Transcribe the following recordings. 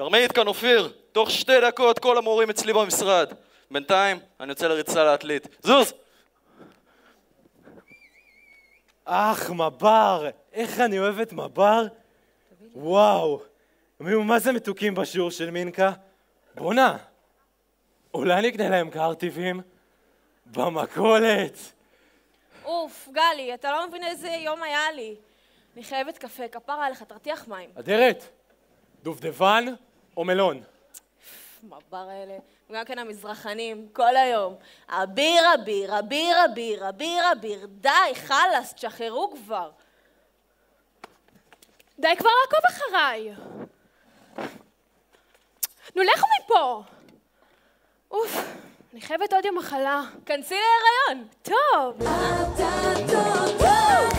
כרמית, כאן אופיר. תוך 2 דקות כל המורים אצלי במשרד. בינתיים אני יוצא לריצה לאטלית. זוז! מבר! איך אני אוהב את מבר? וואו! מה זה מתוקים בשיעור של מינקה? בונה! אולי נקנה להם קרטיבים? במכולת! אוף, גלי, אתה לא מבין איזה יום היה לי. אני חייבת קפה, כפרה עליך, תרתיח מים. אדרת, דובדבן או מלון? מבר האלה, גם כן המזרחנים, כל היום. אביר, אביר, אביר, אביר, אביר, אביר, די, חלאס, תשחררו כבר. די כבר לעקוב אחריי. נו, לכו מפה. אוף, אני חייבת עוד יום מחלה. כנסי להיריון. טוב. אתה טוב טוב,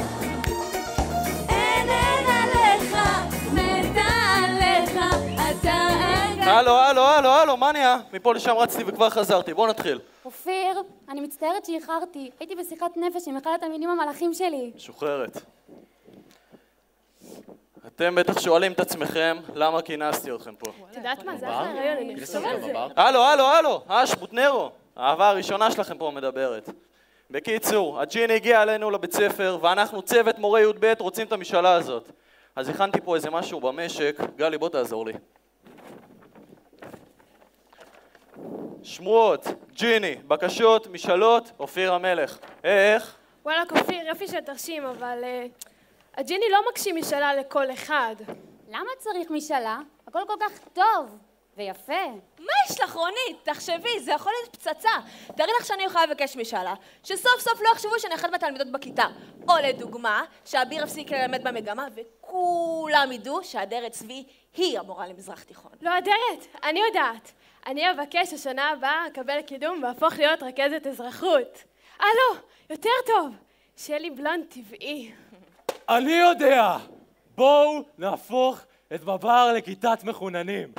אין עליך, מתה עליך, אתה הלו, מה נהיה? מפה לשם רצתי וכבר חזרתי, בואו נתחיל. אופיר, אני מצטערת שאיחרתי. הייתי בשיחת נפש עם אחד התלמידים המלאכים שלי. משוחררת. אתם בטח שואלים את עצמכם למה כינסתי אתכם פה. את יודעת מה? זה אחלה הרעיון, אני אחשוב על זה. הלו, בוטנרו. האהבה הראשונה שלכם פה מדברת. בקיצור, הג'יני הגיע אלינו לבית ספר, ואנחנו צוות מורי י"ב רוצים את המשאלה הזאת. אז הכנתי פה איזה משהו במשק. גלי, בוא תעזור לי. שמועות, ג'יני, בקשות, משאלות, אופיר המלך. איך? וואלה, אופיר, יופי של תרשים, אבל הג'יני לא מקשים משאלה לכל אחד. למה צריך משאלה? הכל כל כך טוב ויפה. מה יש לך, רונית? תחשבי, זה יכול להיות פצצה. תראי לך שאני יכולה לבקש משאלה, שסוף סוף לא יחשבו שאני אחת מהתלמידות בכיתה. או לדוגמה, שאביר הפסיק ללמד במגמה, וכולם ידעו שהדרת צבי היא המורה למזרח תיכון. לא, הדרת, אני יודעת. אני אבקש השנה הבאה לקבל קידום והפוך להיות רכזת אזרחות. לא, יותר טוב. שיהיה לי בלונד טבעי. אני יודע! בואו נהפוך את מבר לכיתת מחוננים.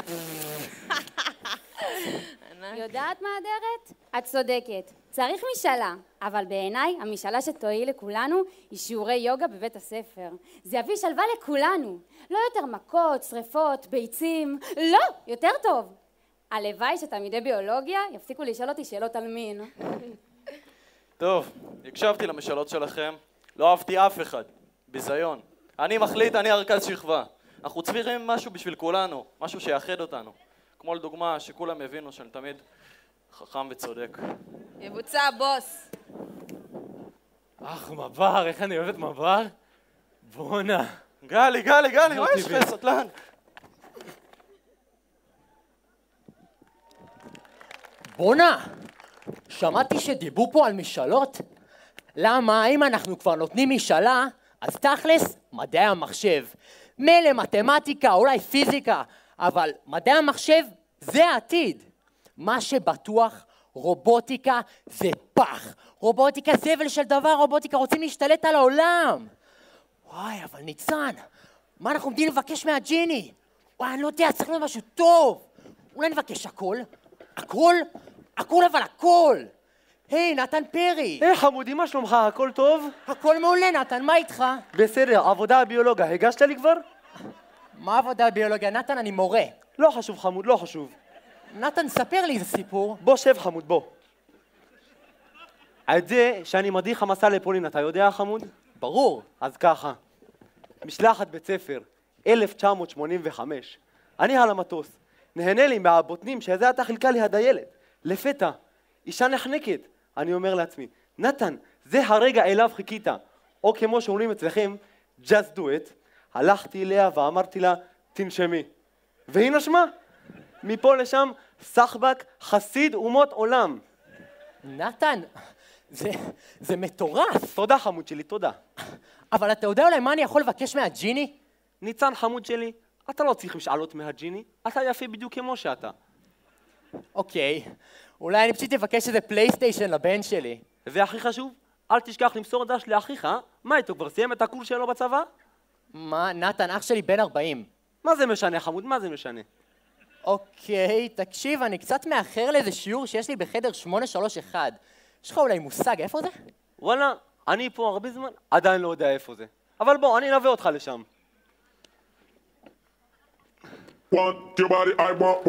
יודעת מה הדרת? את צודקת. צריך משאלה, אבל בעיניי המשאלה שתועיל לכולנו היא שיעורי יוגה בבית הספר. זה יביא שלווה לכולנו. לא יותר מכות, שריפות, ביצים. לא, יותר טוב. הלוואי שתלמידי ביולוגיה יפסיקו לשאול אותי שאלות על מין. טוב, הקשבתי למשאלות שלכם. לא אהבתי אף אחד. ביזיון. אני מחליט, אני הרכז שכבה. אנחנו צריכים משהו בשביל כולנו, משהו שיאחד אותנו. כמו לדוגמה, שכולם הבינו שאני תמיד חכם וצודק. יבוצע, בוס. מבר, איך אני אוהב את מבר? בונה. גלי, מה יש לך, סטלן? בונה, שמעתי שדיברו פה על משאלות. למה, אם אנחנו כבר נותנים משאלה, אז תכלס, מדעי המחשב. מילא מתמטיקה, אולי פיזיקה, אבל מדעי המחשב זה העתיד. מה שבטוח, רובוטיקה זה פח. רובוטיקה זבל של דבר, רובוטיקה רוצים להשתלט על העולם. וואי, אבל ניצן, מה אנחנו עומדים לבקש מהג'יני? וואי, אני לא יודע, צריך להיות משהו טוב. אולי נבקש הכל? הכל אבל הכל. היי, נתן פרי. היי חמודי, מה שלומך? הכל טוב? הכל מעולה, נתן, מה איתך? בסדר, עבודה ביולוגיה, הגשת לי כבר? מה עבודה ביולוגיה? נתן, אני מורה. לא חשוב חמוד, לא חשוב. נתן, ספר לי איזה סיפור. בוא שב חמוד, בוא. את זה שאני מדריך המסע לפולין, אתה יודע חמוד? ברור. אז ככה, משלחת בית ספר, 1985. אני על המטוס, נהנה לי מהבוטנים שזה אתה חילקה לי הדיילת. לפתע, אישה נחנקת. אני אומר לעצמי, נתן, זה הרגע אליו חיכית. או כמו שאומרים אצלכם, just do it. הלכתי אליה ואמרתי לה, תנשמי. והיא נשמה. מפה לשם, סחבק, חסיד אומות עולם. נתן, זה מטורף. תודה חמוד שלי, תודה. אבל אתה יודע אולי מה אני יכול לבקש מהג'יני? ניצן חמוד שלי, אתה לא צריך משאלות מהג'יני, אתה יפה בדיוק כמו שאתה. אוקיי, אולי אני פשוט אבקש איזה פלייסטיישן לבן שלי. והכי חשוב, אל תשכח למסור דש לאחיך, מה איתו, כבר סיים את הקורס שלו בצבא? מה, נתן, אח שלי בן 40. מה זה משנה חמוד, מה זה משנה? אוקיי, תקשיב, אני קצת מאחר לאיזה שיעור שיש לי בחדר 831. יש לך אולי מושג איפה זה? וואלה, אני פה הרבה זמן, עדיין לא יודע איפה זה. אבל בוא, אני אלווה אותך לשם. want your body, I want